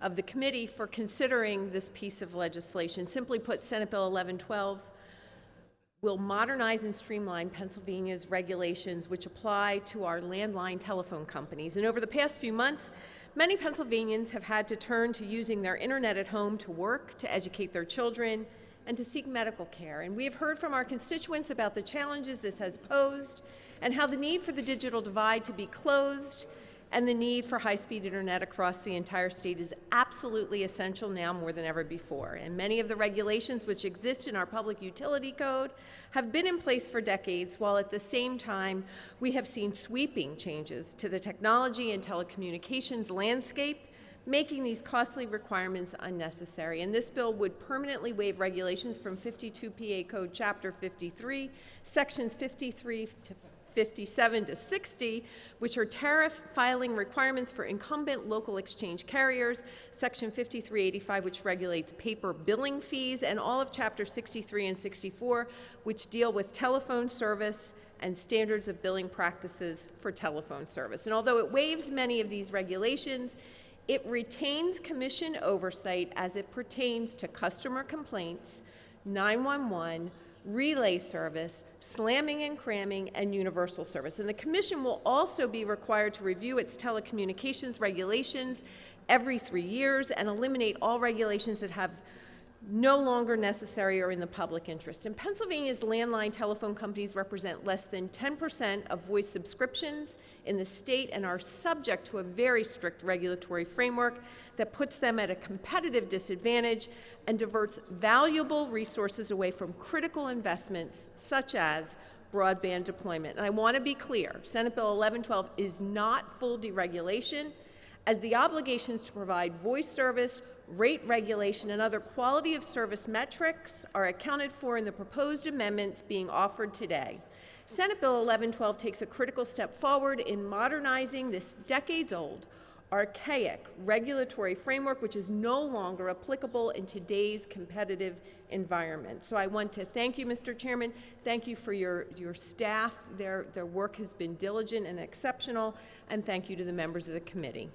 of the committee for considering this piece of legislation. Simply put, Senate Bill 1112 will modernize and streamline Pennsylvania's regulations which apply to our landline telephone companies. And over the past few months, many Pennsylvanians have had to turn to using their internet at home to work, to educate their children, and to seek medical care. And we have heard from our constituents about the challenges this has posed and how the need for the digital divide to be closed and the need for high-speed internet across the entire state is absolutely essential now more than ever before. And many of the regulations which exist in our public utility code have been in place for decades, while at the same time we have seen sweeping changes to the technology and telecommunications landscape, making these costly requirements unnecessary. And this bill would permanently waive regulations from 52 PA Code Chapter 53, Sections 53 to 57 to 60, which are tariff filing requirements for incumbent local exchange carriers, Section 5385, which regulates paper billing fees, and all of Chapter 63 and 64, which deal with telephone service and standards of billing practices for telephone service. And although it waives many of these regulations, it retains commission oversight as it pertains to customer complaints, 911, relay service, slamming and cramming, and universal service. And the Commission will also be required to review its telecommunications regulations every 3 years and eliminate all regulations that have no longer necessary or in the public interest. And Pennsylvania's landline telephone companies represent less than 10% of voice subscriptions in the state and are subject to a very strict regulatory framework that puts them at a competitive disadvantage and diverts valuable resources away from critical investments such as broadband deployment. And I want to be clear, Senate Bill 1112 is not full deregulation, as the obligations to provide voice service, rate regulation, and other quality of service metrics are accounted for in the proposed amendments being offered today. Senate Bill 1112 takes a critical step forward in modernizing this decades-old, archaic regulatory framework which is no longer applicable in today's competitive environment. So I want to thank you, Mr. Chairman. Thank you for your staff. Their work has been diligent and exceptional, and thank you to the members of the committee.